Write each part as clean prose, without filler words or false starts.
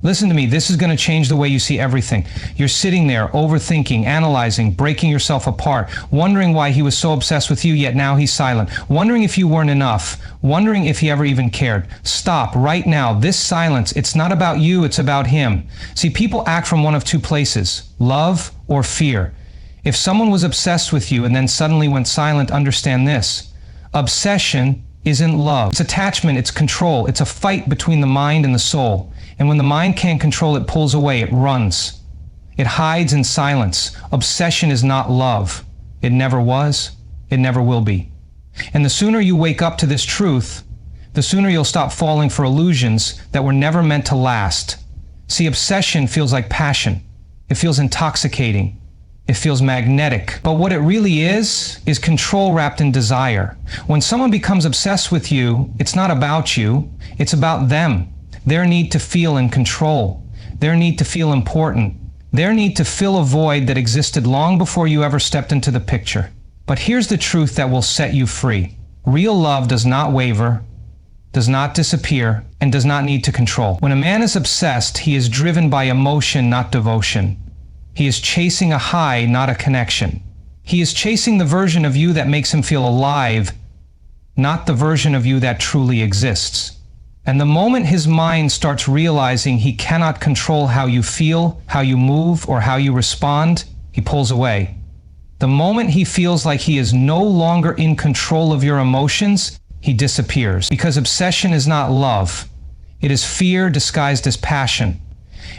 Listen to me, this is going to change the way you see everything. You're sitting there, overthinking, analyzing, breaking yourself apart, wondering why he was so obsessed with you, yet now he's silent, wondering if you weren't enough, wondering if he ever even cared. Stop right now. This silence, it's not about you, it's about him. See, people act from one of two places, love or fear. If someone was obsessed with you and then suddenly went silent, understand this. Obsession isn't love. It's attachment, it's control, it's a fight between the mind and the soul. And when the mind can't control it, pulls away, it runs. It hides in silence. Obsession is not love. It never was. It never will be. And the sooner you wake up to this truth, the sooner you'll stop falling for illusions that were never meant to last. See, obsession feels like passion. It feels intoxicating. It feels magnetic. But what it really is control wrapped in desire. When someone becomes obsessed with you, it's not about you. It's about them. Their need to feel in control, their need to feel important, their need to fill a void that existed long before you ever stepped into the picture. But here's the truth that will set you free. Real love does not waver, does not disappear, and does not need to control. When a man is obsessed, he is driven by emotion, not devotion. He is chasing a high, not a connection. He is chasing the version of you that makes him feel alive, not the version of you that truly exists. And the moment his mind starts realizing he cannot control how you feel, how you move, or how you respond, he pulls away. The moment he feels like he is no longer in control of your emotions, he disappears. Because obsession is not love. It is fear disguised as passion.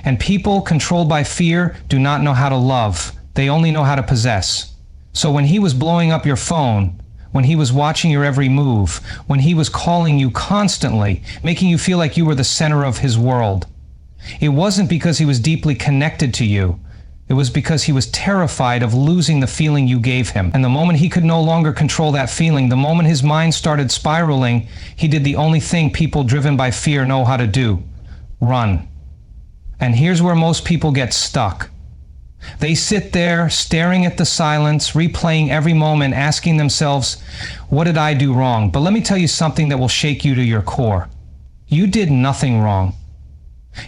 And people controlled by fear do not know how to love. They only know how to possess. So when he was blowing up your phone, when he was watching your every move, when he was calling you constantly, making you feel like you were the center of his world, it wasn't because he was deeply connected to you. It was because he was terrified of losing the feeling you gave him. And the moment he could no longer control that feeling, the moment his mind started spiraling, he did the only thing people driven by fear know how to do: run. And here's where most people get stuck. They sit there staring at the silence, replaying every moment, asking themselves, what did I do wrong? But let me tell you something that will shake you to your core. You did nothing wrong.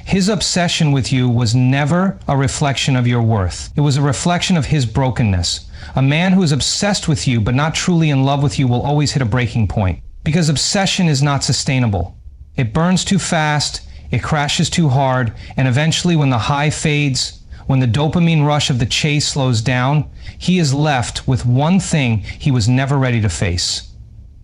His obsession with you was never a reflection of your worth. It was a reflection of his brokenness. A man who is obsessed with you but not truly in love with you will always hit a breaking point. Because obsession is not sustainable. It burns too fast, it crashes too hard, and eventually when the high fades, when the dopamine rush of the chase slows down, he is left with one thing he was never ready to face: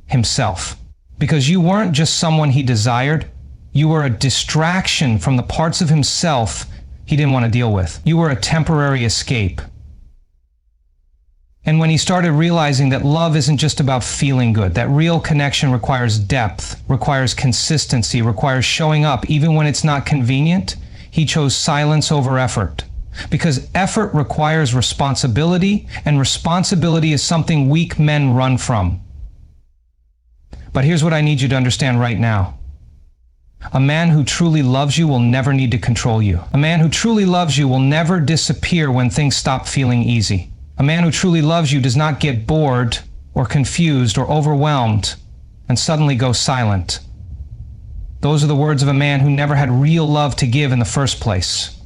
himself. Because you weren't just someone he desired, you were a distraction from the parts of himself he didn't want to deal with. You were a temporary escape. And when he started realizing that love isn't just about feeling good, that real connection requires depth, requires consistency, requires showing up even when it's not convenient, he chose silence over effort. Because effort requires responsibility, and responsibility is something weak men run from. But here's what I need you to understand right now. A man who truly loves you will never need to control you. A man who truly loves you will never disappear when things stop feeling easy. A man who truly loves you does not get bored or confused or overwhelmed and suddenly go silent. Those are the words of a man who never had real love to give in the first place.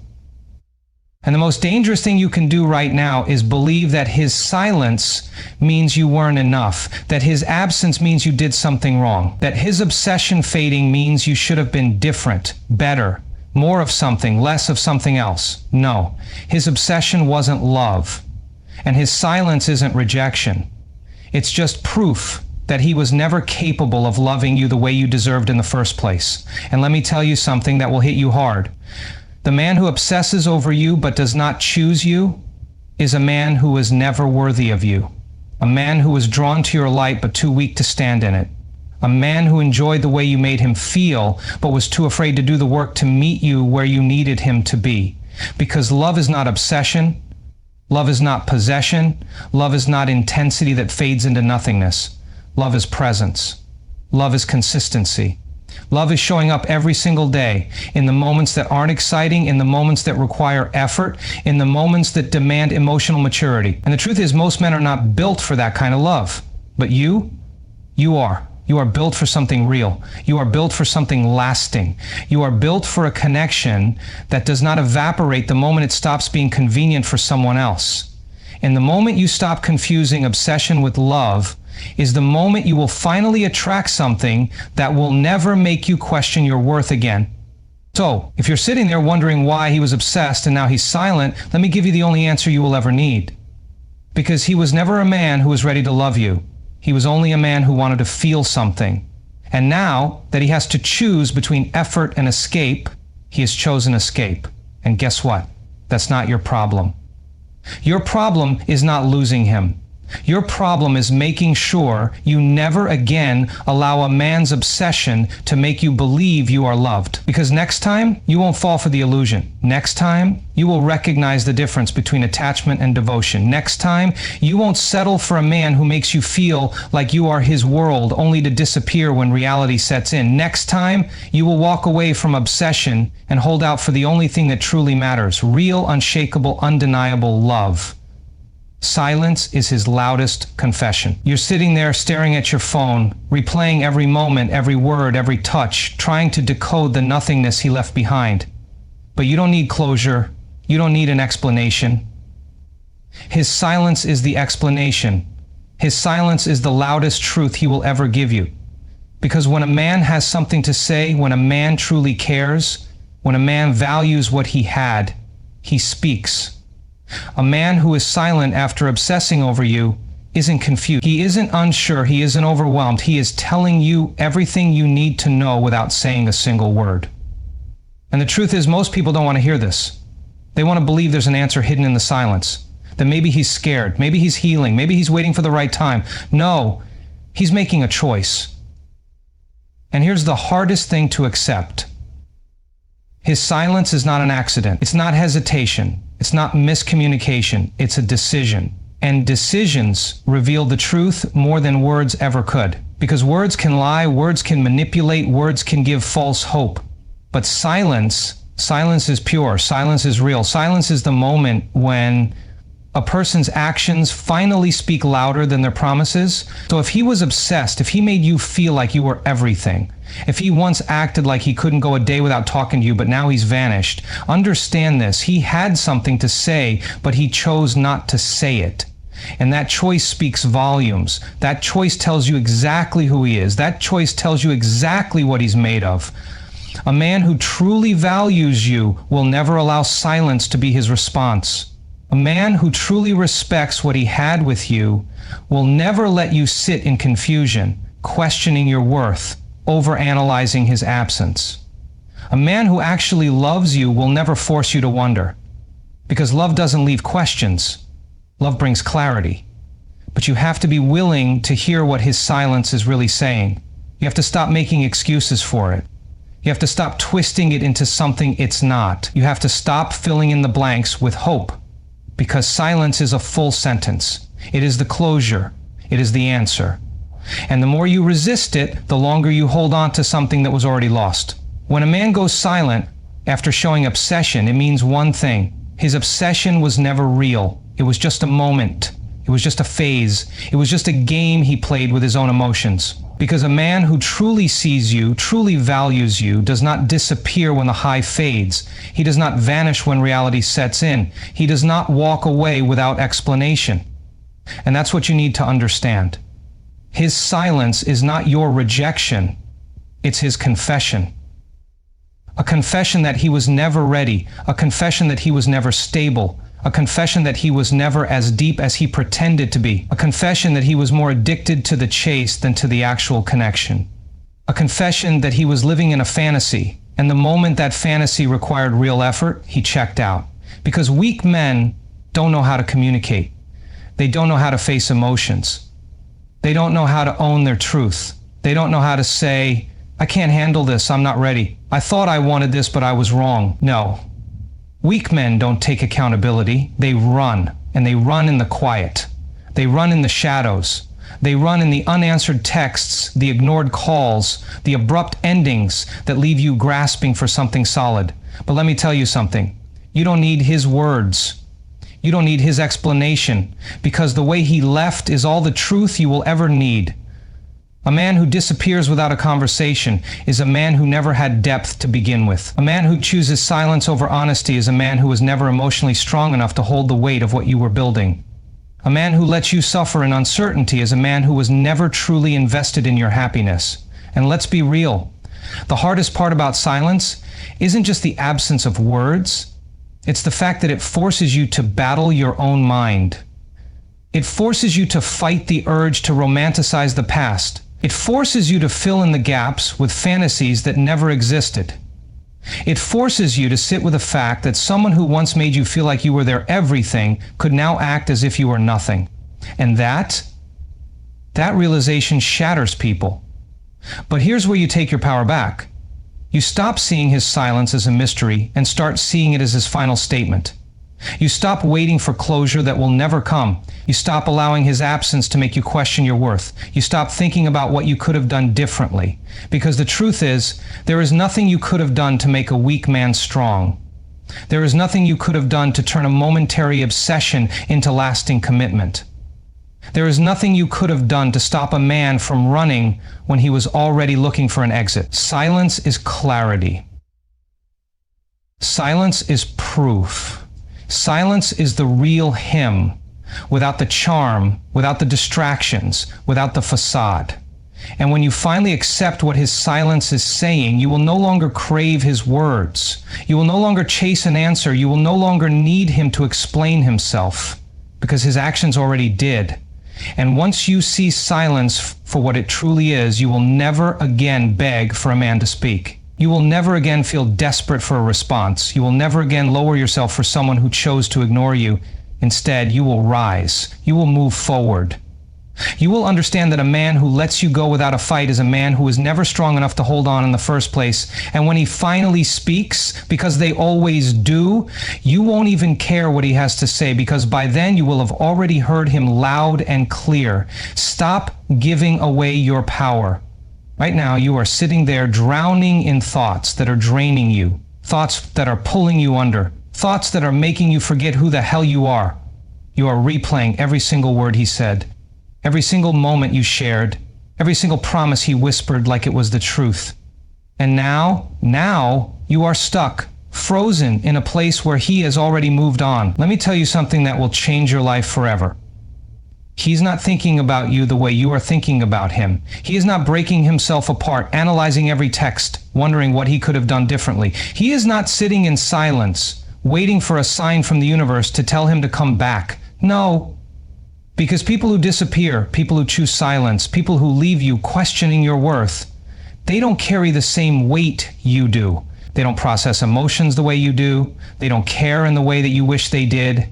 And the most dangerous thing you can do right now is believe that his silence means you weren't enough, that his absence means you did something wrong, that his obsession fading means you should have been different, better, more of something, less of something else. No, his obsession wasn't love, and his silence isn't rejection. It's just proof that he was never capable of loving you the way you deserved in the first place. And let me tell you something that will hit you hard. The man who obsesses over you but does not choose you is a man who was never worthy of you. A man who was drawn to your light but too weak to stand in it. A man who enjoyed the way you made him feel but was too afraid to do the work to meet you where you needed him to be. Because love is not obsession. Love is not possession. Love is not intensity that fades into nothingness. Love is presence. Love is consistency. Love is showing up every single day in the moments that aren't exciting, in the moments that require effort, in the moments that demand emotional maturity. And the truth is, most men are not built for that kind of love. But you are. You are built for something real. You are built for something lasting. You are built for a connection that does not evaporate the moment it stops being convenient for someone else. And the moment you stop confusing obsession with love is the moment you will finally attract something that will never make you question your worth again. So, if you're sitting there wondering why he was obsessed and now he's silent, let me give you the only answer you will ever need. Because he was never a man who was ready to love you. He was only a man who wanted to feel something. And now that he has to choose between effort and escape, he has chosen escape. And guess what? That's not your problem. Your problem is not losing him. Your problem is making sure you never again allow a man's obsession to make you believe you are loved. Because next time, you won't fall for the illusion. Next time, you will recognize the difference between attachment and devotion. Next time, you won't settle for a man who makes you feel like you are his world only to disappear when reality sets in. Next time, you will walk away from obsession and hold out for the only thing that truly matters: real, unshakable, undeniable love. Silence is his loudest confession. You're sitting there staring at your phone, replaying every moment, every word, every touch, trying to decode the nothingness he left behind. But you don't need closure. You don't need an explanation. His silence is the explanation. His silence is the loudest truth he will ever give you. Because when a man has something to say, when a man truly cares, when a man values what he had, he speaks. A man who is silent after obsessing over you isn't confused. He isn't unsure. He isn't overwhelmed. He is telling you everything you need to know without saying a single word. And the truth is, most people don't want to hear this. They want to believe there's an answer hidden in the silence. That maybe he's scared. Maybe he's healing. Maybe he's waiting for the right time. No, he's making a choice. And here's the hardest thing to accept. His silence is not an accident. It's not hesitation. It's not miscommunication. It's a decision. And decisions reveal the truth more than words ever could. Because words can lie, words can manipulate, words can give false hope. But silence is pure. Silence is real. Silence is the moment when a person's actions finally speak louder than their promises. So if he was obsessed, if he made you feel like you were everything, if he once acted like he couldn't go a day without talking to you, but now he's vanished, understand this. He had something to say, but he chose not to say it. And that choice speaks volumes. That choice tells you exactly who he is. That choice tells you exactly what he's made of. A man who truly values you will never allow silence to be his response. A man who truly respects what he had with you will never let you sit in confusion, questioning your worth, overanalyzing his absence. A man who actually loves you will never force you to wonder, because love doesn't leave questions. Love brings clarity. But you have to be willing to hear what his silence is really saying. You have to stop making excuses for it. You have to stop twisting it into something it's not. You have to stop filling in the blanks with hope. Because silence is a full sentence. It is the closure. It is the answer. And the more you resist it, the longer you hold on to something that was already lost. When a man goes silent after showing obsession, it means one thing. His obsession was never real. It was just a moment. It was just a phase. It was just a game he played with his own emotions. Because a man who truly sees you, truly values you, does not disappear when the high fades. He does not vanish when reality sets in. He does not walk away without explanation. And that's what you need to understand. His silence is not your rejection. It's his confession. A confession that he was never ready. A confession that he was never stable. A confession that he was never as deep as he pretended to be. A confession that he was more addicted to the chase than to the actual connection. A confession that he was living in a fantasy, and the moment that fantasy required real effort, he checked out. Because weak men don't know how to communicate. They don't know how to face emotions. They don't know how to own their truth. They don't know how to say, I can't handle this, I'm not ready. I thought I wanted this, but I was wrong. No. Weak men don't take accountability. They run, and they run in the quiet. They run in the shadows. They run in the unanswered texts, the ignored calls, the abrupt endings that leave you grasping for something solid. But let me tell you something. You don't need his words. You don't need his explanation, because the way he left is all the truth you will ever need. A man who disappears without a conversation is a man who never had depth to begin with. A man who chooses silence over honesty is a man who was never emotionally strong enough to hold the weight of what you were building. A man who lets you suffer in uncertainty is a man who was never truly invested in your happiness. And let's be real. The hardest part about silence isn't just the absence of words. It's the fact that it forces you to battle your own mind. It forces you to fight the urge to romanticize the past. It forces you to fill in the gaps with fantasies that never existed. It forces you to sit with the fact that someone who once made you feel like you were their everything could now act as if you were nothing. And that realization shatters people. But here's where you take your power back. You stop seeing his silence as a mystery and start seeing it as his final statement. You stop waiting for closure that will never come. You stop allowing his absence to make you question your worth. You stop thinking about what you could have done differently. Because the truth is, there is nothing you could have done to make a weak man strong. There is nothing you could have done to turn a momentary obsession into lasting commitment. There is nothing you could have done to stop a man from running when he was already looking for an exit. Silence is clarity. Silence is proof. Silence is the real him, without the charm, without the distractions, without the facade. And when you finally accept what his silence is saying, you will no longer crave his words. You will no longer chase an answer. You will no longer need him to explain himself, because his actions already did. And once you see silence for what it truly is, you will never again beg for a man to speak. You will never again feel desperate for a response. You will never again lower yourself for someone who chose to ignore you. Instead, you will rise. You will move forward. You will understand that a man who lets you go without a fight is a man who is never strong enough to hold on in the first place. And when he finally speaks, because they always do, you won't even care what he has to say, because by then you will have already heard him loud and clear. Stop giving away your power. Right now, you are sitting there drowning in thoughts that are draining you, thoughts that are pulling you under, thoughts that are making you forget who the hell you are. You are replaying every single word he said, every single moment you shared, every single promise he whispered like it was the truth. And now you are stuck, frozen in a place where he has already moved on. Let me tell you something that will change your life forever. He's not thinking about you the way you are thinking about him. He is not breaking himself apart, analyzing every text, wondering what he could have done differently. He is not sitting in silence, waiting for a sign from the universe to tell him to come back. No. Because people who disappear, people who choose silence, people who leave you questioning your worth, they don't carry the same weight you do. They don't process emotions the way you do. They don't care in the way that you wish they did.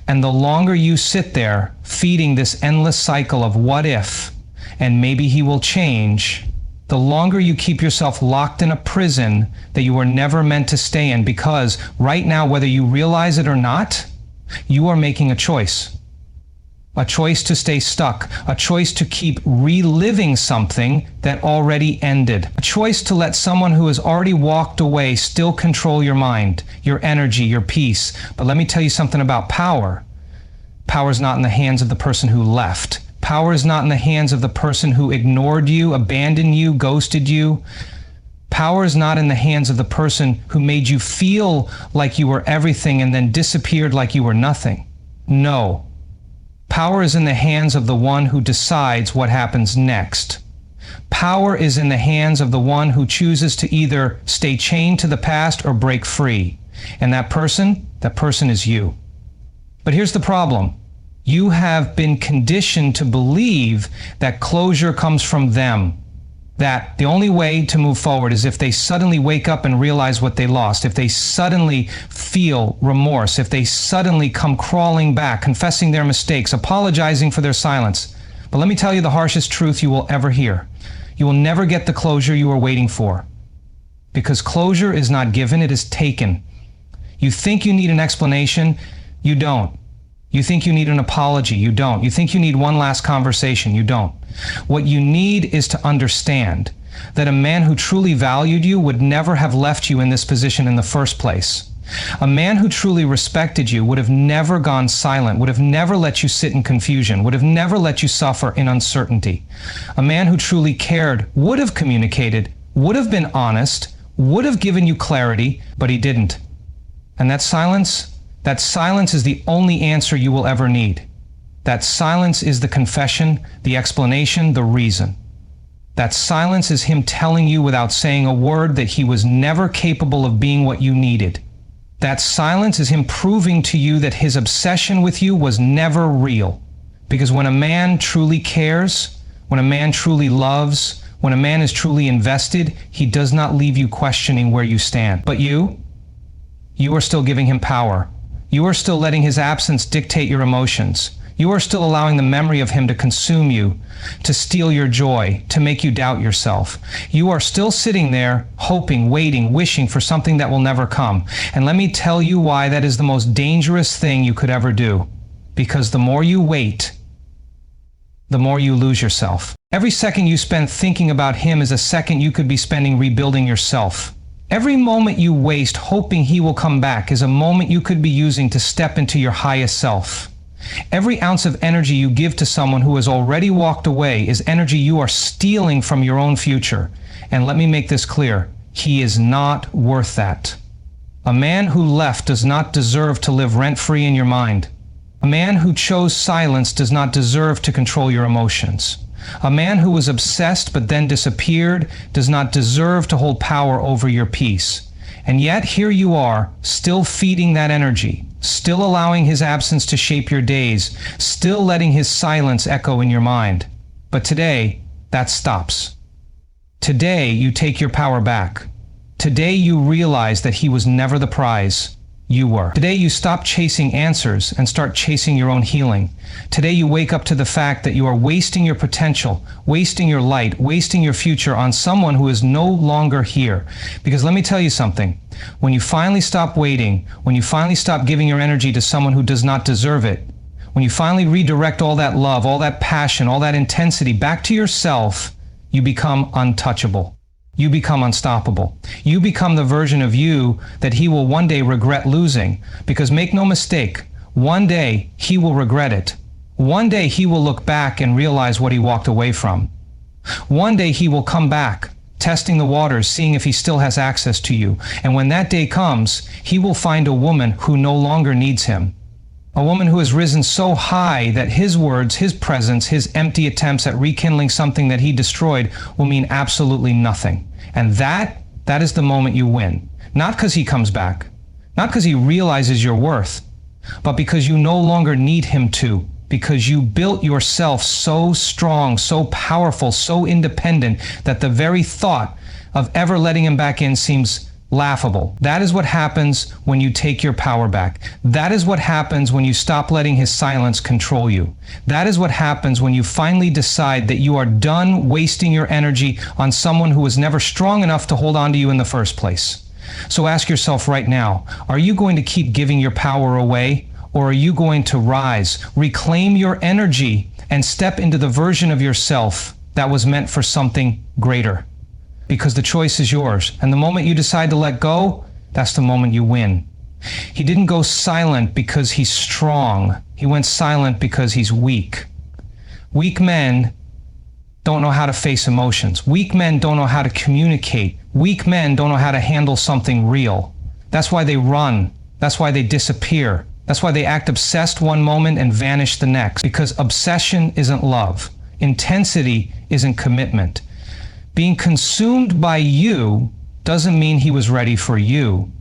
And the longer you sit there feeding this endless cycle of what if, and maybe he will change, the longer you keep yourself locked in a prison that you were never meant to stay in, because right now, whether you realize it or not, you are making a choice. A choice to stay stuck, a choice to keep reliving something that already ended, a choice to let someone who has already walked away still control your mind, your energy, your peace. But let me tell you something about power. Power is not in the hands of the person who left. Power is not in the hands of the person who ignored you, abandoned you, ghosted you. Power is not in the hands of the person who made you feel like you were everything and then disappeared like you were nothing. No. Power is in the hands of the one who decides what happens next. Power is in the hands of the one who chooses to either stay chained to the past or break free. And that person is you. But here's the problem. You have been conditioned to believe that closure comes from them. That the only way to move forward is if they suddenly wake up and realize what they lost, if they suddenly feel remorse, if they suddenly come crawling back, confessing their mistakes, apologizing for their silence. But let me tell you the harshest truth you will ever hear. You will never get the closure you are waiting for. Because closure is not given, it is taken. You think you need an explanation, you don't. You think you need an apology, you don't. You think you need one last conversation, you don't. What you need is to understand that a man who truly valued you would never have left you in this position in the first place. A man who truly respected you would have never gone silent, would have never let you sit in confusion, would have never let you suffer in uncertainty. A man who truly cared would have communicated, would have been honest, would have given you clarity, but he didn't. And that silence is the only answer you will ever need. That silence is the confession, the explanation, the reason. That silence is him telling you without saying a word that he was never capable of being what you needed. That silence is him proving to you that his obsession with you was never real. Because when a man truly cares, when a man truly loves, when a man is truly invested, he does not leave you questioning where you stand. But you are still giving him power. You are still letting his absence dictate your emotions. You are still allowing the memory of him to consume you, to steal your joy, to make you doubt yourself. You are still sitting there, hoping, waiting, wishing for something that will never come. And let me tell you why that is the most dangerous thing you could ever do. Because the more you wait, the more you lose yourself. Every second you spend thinking about him is a second you could be spending rebuilding yourself. Every moment you waste hoping he will come back is a moment you could be using to step into your highest self. Every ounce of energy you give to someone who has already walked away is energy you are stealing from your own future. And let me make this clear, he is not worth that. A man who left does not deserve to live rent-free in your mind. A man who chose silence does not deserve to control your emotions. A man who was obsessed but then disappeared does not deserve to hold power over your peace. And yet here you are, still feeding that energy, still allowing his absence to shape your days, still letting his silence echo in your mind. But today, that stops. Today, you take your power back. Today, you realize that he was never the prize. You were. Today, you stop chasing answers and start chasing your own healing. Today, you wake up to the fact that you are wasting your potential, wasting your light, wasting your future on someone who is no longer here. Because let me tell you something. When you finally stop waiting, when you finally stop giving your energy to someone who does not deserve it, when you finally redirect all that love, all that passion, all that intensity back to yourself, you become untouchable. You become unstoppable. You become the version of you that he will one day regret losing. Because make no mistake, one day he will regret it. One day he will look back and realize what he walked away from. One day he will come back, testing the waters, seeing if he still has access to you. And when that day comes, he will find a woman who no longer needs him. A woman who has risen so high that his words, his presence, his empty attempts at rekindling something that he destroyed will mean absolutely nothing. And that is the moment you win. Not because he comes back, not because he realizes your worth, but because you no longer need him to, because you built yourself so strong, so powerful, so independent that the very thought of ever letting him back in seems laughable. That is what happens when you take your power back. That is what happens when you stop letting his silence control you. That is what happens when you finally decide that you are done wasting your energy on someone who was never strong enough to hold on to you in the first place. So ask yourself right now, are you going to keep giving your power away, or are you going to rise, reclaim your energy, and step into the version of yourself that was meant for something greater? Because the choice is yours. And the moment you decide to let go, that's the moment you win. He didn't go silent because he's strong. He went silent because he's weak. Weak men don't know how to face emotions. Weak men don't know how to communicate. Weak men don't know how to handle something real. That's why they run. That's why they disappear. That's why they act obsessed one moment and vanish the next. Because obsession isn't love. Intensity isn't commitment. Being consumed by you doesn't mean he was ready for you.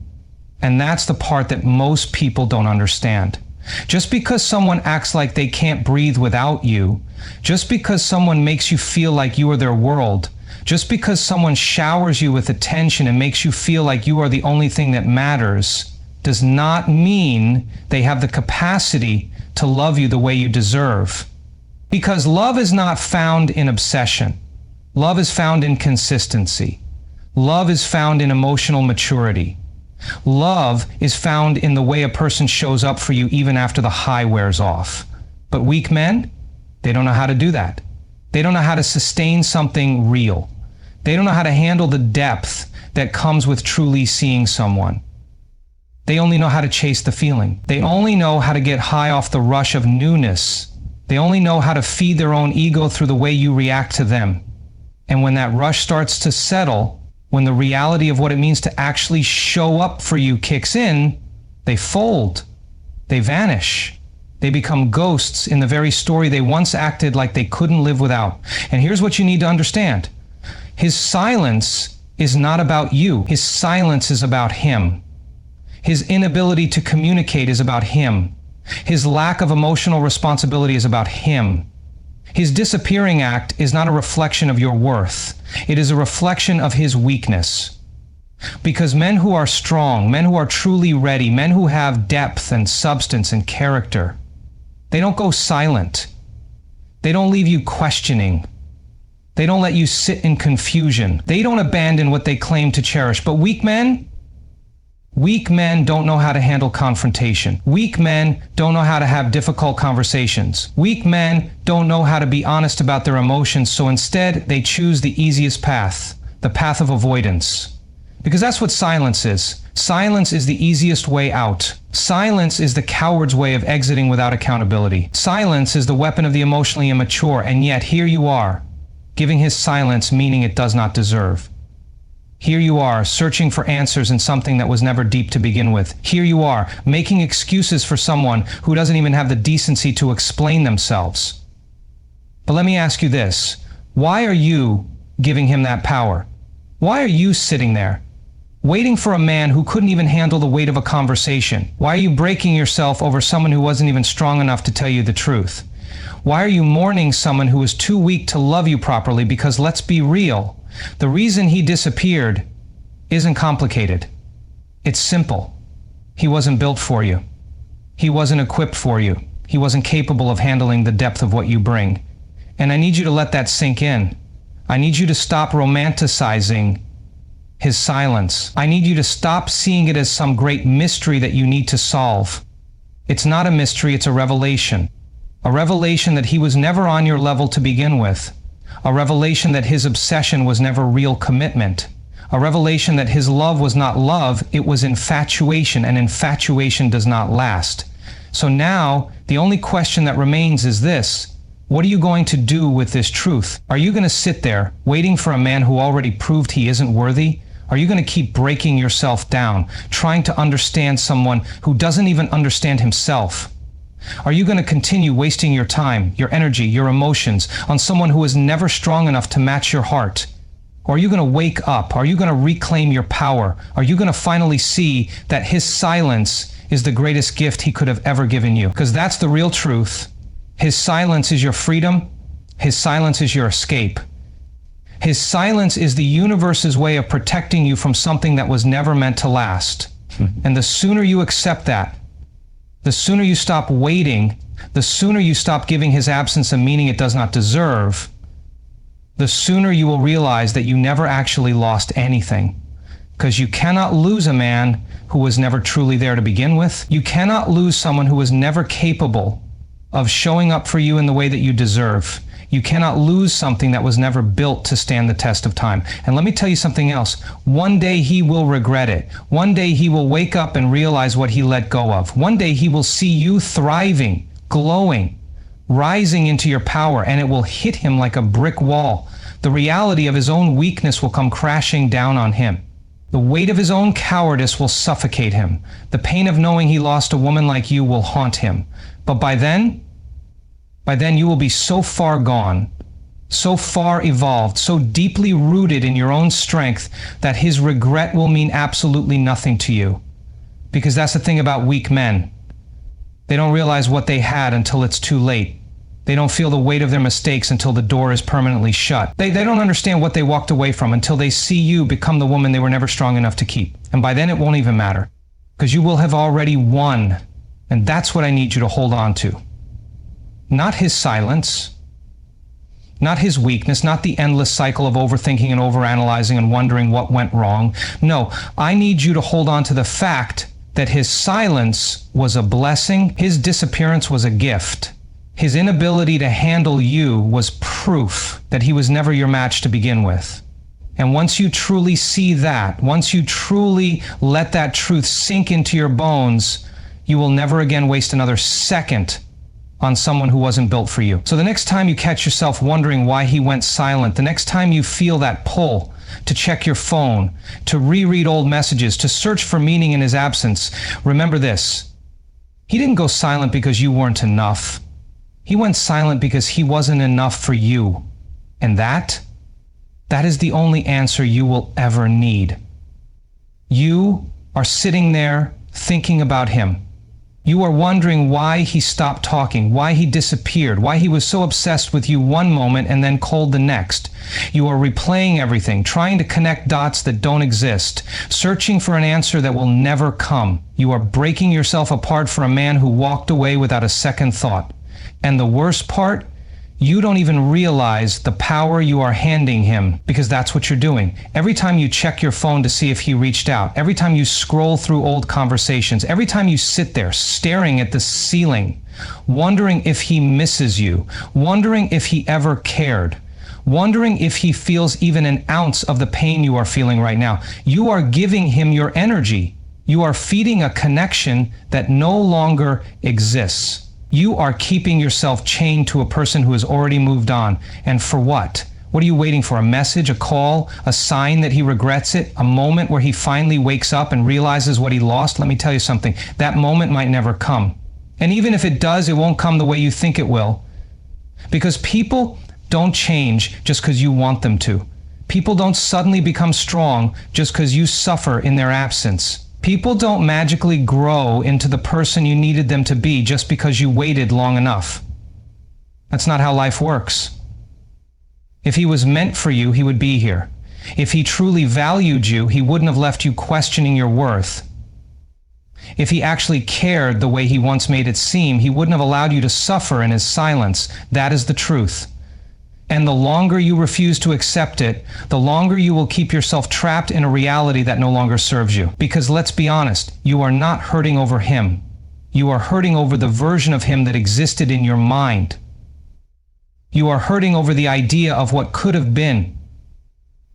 And that's the part that most people don't understand. Just because someone acts like they can't breathe without you, just because someone makes you feel like you are their world, just because someone showers you with attention and makes you feel like you are the only thing that matters, does not mean they have the capacity to love you the way you deserve. Because love is not found in obsession. Love is found in consistency. Love is found in emotional maturity. Love is found in the way a person shows up for you even after the high wears off. But weak men, they don't know how to do that. They don't know how to sustain something real. They don't know how to handle the depth that comes with truly seeing someone. They only know how to chase the feeling. They only know how to get high off the rush of newness. They only know how to feed their own ego through the way you react to them. And when that rush starts to settle, when the reality of what it means to actually show up for you kicks in, they fold. They vanish. They become ghosts in the very story they once acted like they couldn't live without. And here's what you need to understand. His silence is not about you. His silence is about him. His inability to communicate is about him. His lack of emotional responsibility is about him. His disappearing act is not a reflection of your worth. It is a reflection of his weakness. Because men who are strong, men who are truly ready, men who have depth and substance and character, they don't go silent. They don't leave you questioning. They don't let you sit in confusion. They don't abandon what they claim to cherish. But weak men don't know how to handle confrontation. Weak men don't know how to have difficult conversations. Weak men don't know how to be honest about their emotions, so instead they choose the easiest path, the path of avoidance. Because that's what silence is. Silence is the easiest way out. Silence is the coward's way of exiting without accountability. Silence is the weapon of the emotionally immature, and yet here you are, giving his silence meaning it does not deserve. Here you are, searching for answers in something that was never deep to begin with. Here you are, making excuses for someone who doesn't even have the decency to explain themselves. But let me ask you this. Why are you giving him that power? Why are you sitting there, waiting for a man who couldn't even handle the weight of a conversation? Why are you breaking yourself over someone who wasn't even strong enough to tell you the truth? Why are you mourning someone who is too weak to love you properly? Because let's be real. The reason he disappeared isn't complicated. It's simple. He wasn't built for you. He wasn't equipped for you. He wasn't capable of handling the depth of what you bring. And I need you to let that sink in. I need you to stop romanticizing his silence. I need you to stop seeing it as some great mystery that you need to solve. It's not a mystery, it's a revelation. A revelation that he was never on your level to begin with. A revelation that his obsession was never real commitment. A revelation that his love was not love, it was infatuation, and infatuation does not last. So now, the only question that remains is this. What are you going to do with this truth? Are you going to sit there, waiting for a man who already proved he isn't worthy? Are you going to keep breaking yourself down, trying to understand someone who doesn't even understand himself? Are you going to continue wasting your time, your energy, your emotions on someone who is never strong enough to match your heart? Or are you going to wake up? Are you going to reclaim your power? Are you going to finally see that his silence is the greatest gift he could have ever given you? Because that's the real truth. His silence is your freedom. His silence is your escape. His silence is the universe's way of protecting you from something that was never meant to last. And the sooner you accept that, the sooner you stop waiting, the sooner you stop giving his absence a meaning it does not deserve, the sooner you will realize that you never actually lost anything. Because you cannot lose a man who was never truly there to begin with. You cannot lose someone who was never capable of showing up for you in the way that you deserve. You cannot lose something that was never built to stand the test of time. And let me tell you something else. One day he will regret it. One day he will wake up and realize what he let go of. One day he will see you thriving, glowing, rising into your power, and it will hit him like a brick wall. The reality of his own weakness will come crashing down on him. The weight of his own cowardice will suffocate him. The pain of knowing he lost a woman like you will haunt him. But by then you will be so far gone, so far evolved, so deeply rooted in your own strength that his regret will mean absolutely nothing to you. Because that's the thing about weak men. They don't realize what they had until it's too late. They don't feel the weight of their mistakes until the door is permanently shut. They don't understand what they walked away from until they see you become the woman they were never strong enough to keep. And by then it won't even matter. Because you will have already won. And that's what I need you to hold on to. Not his silence, not his weakness, not the endless cycle of overthinking and overanalyzing and wondering what went wrong. No, I need you to hold on to the fact that his silence was a blessing, his disappearance was a gift. His inability to handle you was proof that he was never your match to begin with. And once you truly see that, once you truly let that truth sink into your bones, you will never again waste another second on someone who wasn't built for you. So the next time you catch yourself wondering why he went silent, the next time you feel that pull to check your phone, to reread old messages, to search for meaning in his absence, remember this: he didn't go silent because you weren't enough. He went silent because he wasn't enough for you. And that is the only answer you will ever need. You are sitting there thinking about him. You are wondering why he stopped talking, why he disappeared, why he was so obsessed with you one moment and then cold the next. You are replaying everything, trying to connect dots that don't exist, searching for an answer that will never come. You are breaking yourself apart for a man who walked away without a second thought. And the worst part, you don't even realize the power you are handing him, because that's what you're doing. Every time you check your phone to see if he reached out, every time you scroll through old conversations, every time you sit there staring at the ceiling, wondering if he misses you, wondering if he ever cared, wondering if he feels even an ounce of the pain you are feeling right now, you are giving him your energy. You are feeding a connection that no longer exists. You are keeping yourself chained to a person who has already moved on. And for what? What are you waiting for? A message, a call, a sign that he regrets it, a moment where he finally wakes up and realizes what he lost? Let me tell you something. That moment might never come. And even if it does, it won't come the way you think it will. Because people don't change just because you want them to. People don't suddenly become strong just because you suffer in their absence. People don't magically grow into the person you needed them to be just because you waited long enough. That's not how life works. If he was meant for you, he would be here. If he truly valued you, he wouldn't have left you questioning your worth. If he actually cared the way he once made it seem, he wouldn't have allowed you to suffer in his silence. That is the truth. And the longer you refuse to accept it, the longer you will keep yourself trapped in a reality that no longer serves you. Because let's be honest, you are not hurting over him. You are hurting over the version of him that existed in your mind. You are hurting over the idea of what could have been.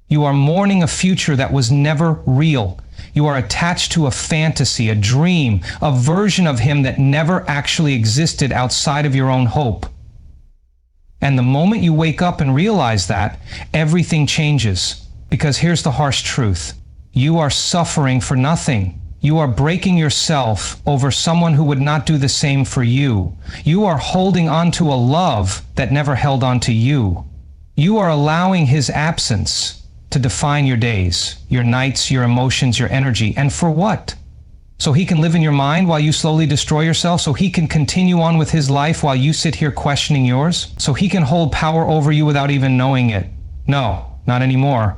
You are mourning a future that was never real. You are attached to a fantasy, a dream, a version of him that never actually existed outside of your own hope. And the moment you wake up and realize that, everything changes. Because here's the harsh truth. You are suffering for nothing. You are breaking yourself over someone who would not do the same for you. You are holding on to a love that never held on to you. You are allowing his absence to define your days, your nights, your emotions, your energy. And for what? So he can live in your mind while you slowly destroy yourself? So he can continue on with his life while you sit here questioning yours? So he can hold power over you without even knowing it? No, not anymore.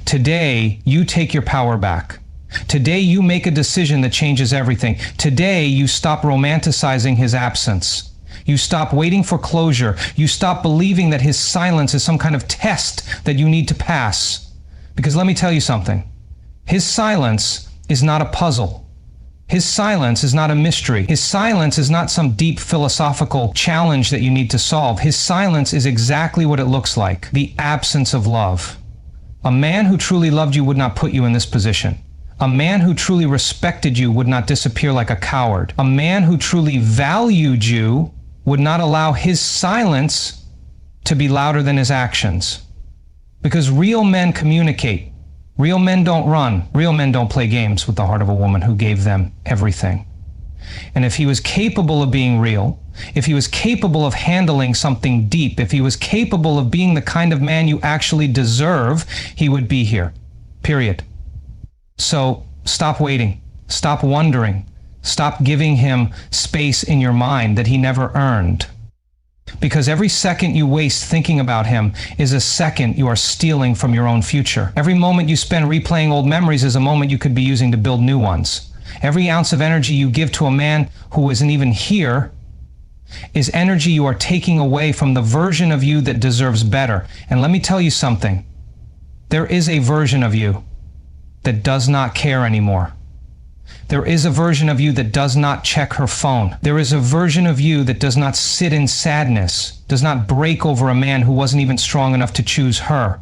Today, you take your power back. Today, you make a decision that changes everything. Today, you stop romanticizing his absence. You stop waiting for closure. You stop believing that his silence is some kind of test that you need to pass. Because let me tell you something. His silence is not a puzzle. His silence is not a mystery. His silence is not some deep philosophical challenge that you need to solve. His silence is exactly what it looks like, the absence of love. A man who truly loved you would not put you in this position. A man who truly respected you would not disappear like a coward. A man who truly valued you would not allow his silence to be louder than his actions. Because real men communicate. Real men don't run. Real men don't play games with the heart of a woman who gave them everything. And if he was capable of being real, if he was capable of handling something deep, if he was capable of being the kind of man you actually deserve, he would be here. Period. So stop waiting. Stop wondering. Stop giving him space in your mind that he never earned. Because every second you waste thinking about him is a second you are stealing from your own future. Every moment you spend replaying old memories is a moment you could be using to build new ones. Every ounce of energy you give to a man who isn't even here is energy you are taking away from the version of you that deserves better. And let me tell you something. There is a version of you that does not care anymore. There is a version of you that does not check her phone. There is a version of you that does not sit in sadness, does not break over a man who wasn't even strong enough to choose her.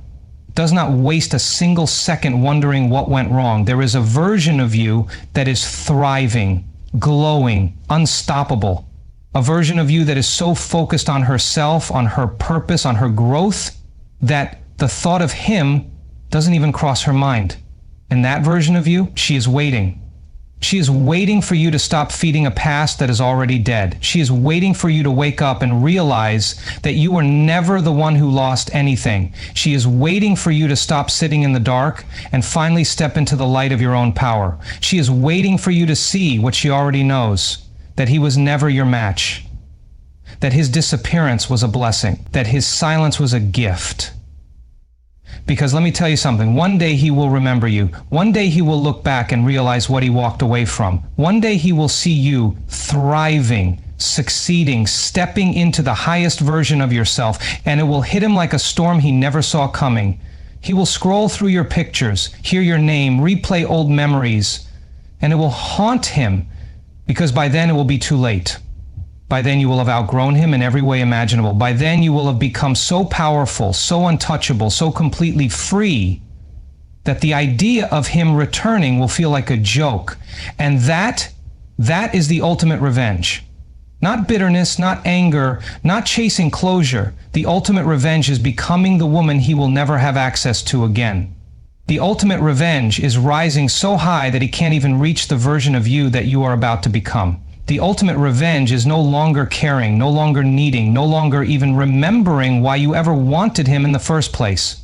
does not waste a single second wondering what went wrong. There is a version of you that is thriving, glowing, unstoppable. A version of you that is so focused on herself, on her purpose, on her growth, that the thought of him doesn't even cross her mind. And that version of you, she is waiting. She is waiting for you to stop feeding a past that is already dead. She is waiting for you to wake up and realize that you were never the one who lost anything. She is waiting for you to stop sitting in the dark and finally step into the light of your own power. She is waiting for you to see what she already knows, that he was never your match, that his disappearance was a blessing, that his silence was a gift. Because let me tell you something, one day he will remember you. One day he will look back and realize what he walked away from. One day he will see you thriving, succeeding, stepping into the highest version of yourself, and it will hit him like a storm he never saw coming. He will scroll through your pictures, hear your name, replay old memories, and it will haunt him, because by then it will be too late. By then you will have outgrown him in every way imaginable. By then you will have become so powerful, so untouchable, so completely free, that the idea of him returning will feel like a joke. And that is the ultimate revenge. Not bitterness, not anger, not chasing closure. The ultimate revenge is becoming the woman he will never have access to again. The ultimate revenge is rising so high that he can't even reach the version of you that you are about to become. The ultimate revenge is no longer caring, no longer needing, no longer even remembering why you ever wanted him in the first place.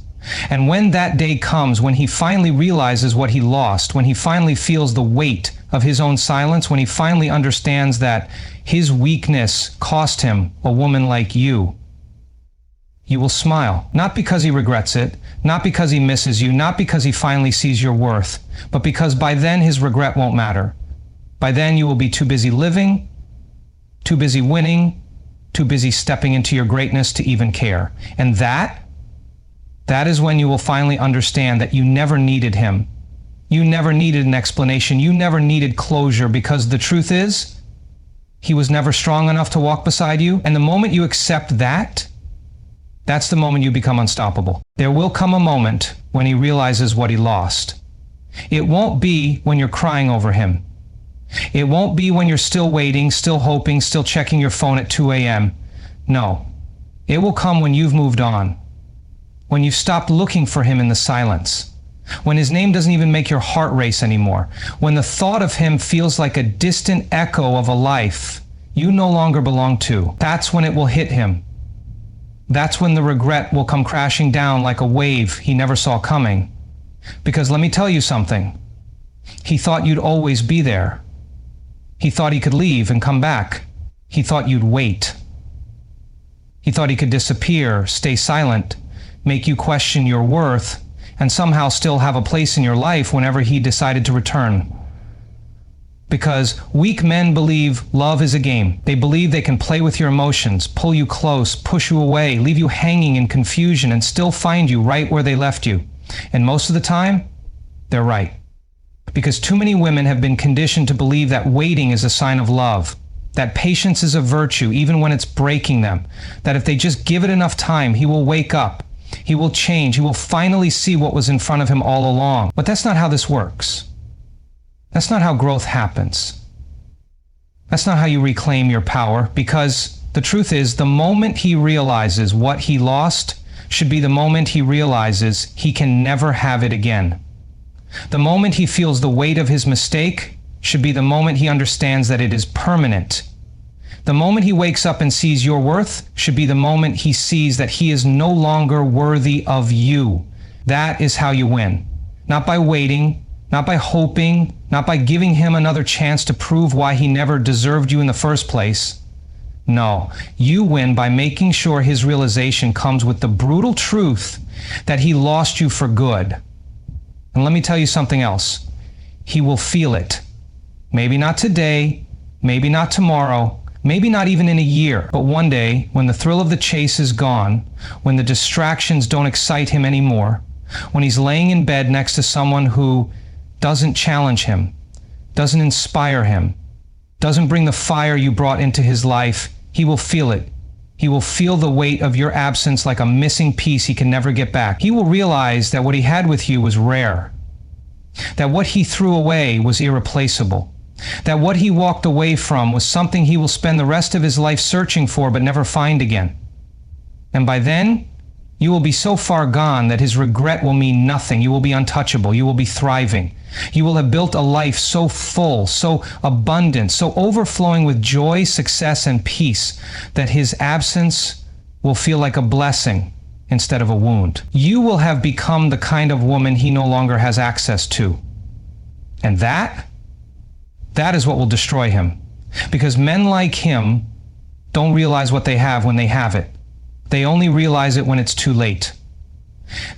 And when that day comes, when he finally realizes what he lost, when he finally feels the weight of his own silence, when he finally understands that his weakness cost him a woman like you, you will smile. Not because he regrets it, not because he misses you, not because he finally sees your worth, but because by then his regret won't matter. By then you will be too busy living, too busy winning, too busy stepping into your greatness to even care. And that is when you will finally understand that you never needed him. You never needed an explanation. You never needed closure, because the truth is, he was never strong enough to walk beside you. And the moment you accept that, that's the moment you become unstoppable. There will come a moment when he realizes what he lost. It won't be when you're crying over him. It won't be when you're still waiting, still hoping, still checking your phone at 2 a.m. No, it will come when you've moved on, when you've stopped looking for him in the silence, when his name doesn't even make your heart race anymore, when the thought of him feels like a distant echo of a life you no longer belong to. That's when it will hit him. That's when the regret will come crashing down like a wave he never saw coming. Because let me tell you something, he thought you'd always be there. He thought he could leave and come back. He thought you'd wait. He thought he could disappear, stay silent, make you question your worth, and somehow still have a place in your life whenever he decided to return. Because weak men believe love is a game. They believe they can play with your emotions, pull you close, push you away, leave you hanging in confusion, and still find you right where they left you. And most of the time, they're right. Because too many women have been conditioned to believe that waiting is a sign of love, that patience is a virtue even when it's breaking them, that if they just give it enough time, he will wake up, he will change, he will finally see what was in front of him all along. But that's not how this works. That's not how growth happens. That's not how you reclaim your power, because the truth is, the moment he realizes what he lost should be the moment he realizes he can never have it again. The moment he feels the weight of his mistake should be the moment he understands that it is permanent. The moment he wakes up and sees your worth should be the moment he sees that he is no longer worthy of you. That is how you win. Not by waiting, not by hoping, not by giving him another chance to prove why he never deserved you in the first place. No, you win by making sure his realization comes with the brutal truth that he lost you for good. And let me tell you something else. He will feel it. Maybe not today, maybe not tomorrow, maybe not even in a year, but one day when the thrill of the chase is gone, when the distractions don't excite him anymore, when he's laying in bed next to someone who doesn't challenge him, doesn't inspire him, doesn't bring the fire you brought into his life, he will feel it. He will feel the weight of your absence like a missing piece he can never get back. He will realize that what he had with you was rare, that what he threw away was irreplaceable, that what he walked away from was something he will spend the rest of his life searching for but never find again. And by then, you will be so far gone that his regret will mean nothing. You will be untouchable. You will be thriving. You will have built a life so full, so abundant, so overflowing with joy, success, and peace that his absence will feel like a blessing instead of a wound. You will have become the kind of woman he no longer has access to. And that is what will destroy him. Because men like him don't realize what they have when they have it. They only realize it when it's too late.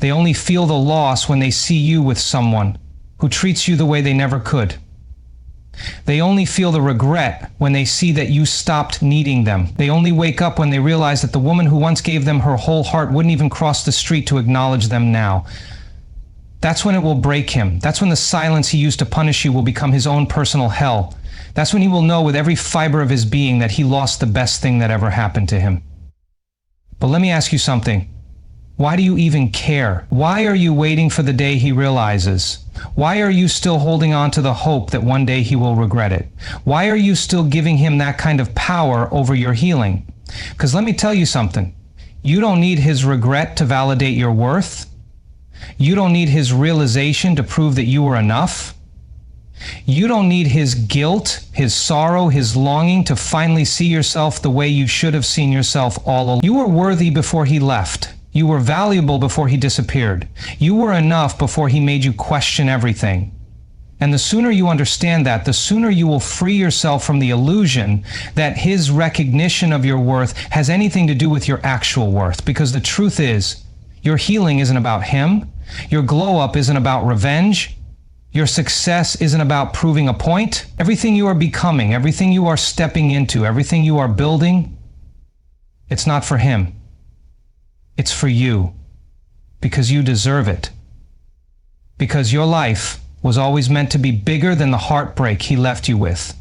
They only feel the loss when they see you with someone who treats you the way they never could. They only feel the regret when they see that you stopped needing them. They only wake up when they realize that the woman who once gave them her whole heart wouldn't even cross the street to acknowledge them now. That's when it will break him. That's when the silence he used to punish you will become his own personal hell. That's when he will know with every fiber of his being that he lost the best thing that ever happened to him. But let me ask you something. Why do you even care? Why are you waiting for the day he realizes? Why are you still holding on to the hope that one day he will regret it? Why are you still giving him that kind of power over your healing? Because let me tell you something. You don't need his regret to validate your worth. You don't need his realization to prove that you were enough. You don't need his guilt, his sorrow, his longing to finally see yourself the way you should have seen yourself all along. You were worthy before he left. You were valuable before he disappeared. You were enough before he made you question everything. And the sooner you understand that, the sooner you will free yourself from the illusion that his recognition of your worth has anything to do with your actual worth. Because the truth is, your healing isn't about him. Your glow up isn't about revenge. Your success isn't about proving a point. Everything you are becoming, everything you are stepping into, everything you are building, it's not for him. It's for you. Because you deserve it. Because your life was always meant to be bigger than the heartbreak he left you with.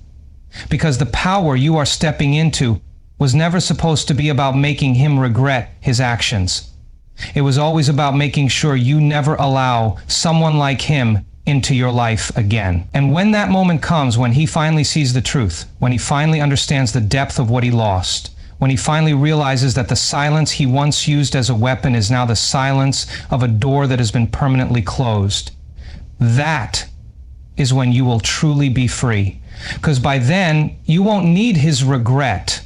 Because the power you are stepping into was never supposed to be about making him regret his actions. It was always about making sure you never allow someone like him into your life again. And when that moment comes, when he finally sees the truth, when he finally understands the depth of what he lost, when he finally realizes that the silence he once used as a weapon is now the silence of a door that has been permanently closed, that is when you will truly be free. Because by then, you won't need his regret.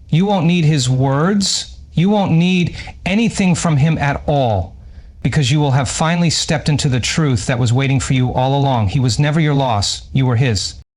You won't need his words. You won't need anything from him at all. Because you will have finally stepped into the truth that was waiting for you all along. He was never your loss. You were his.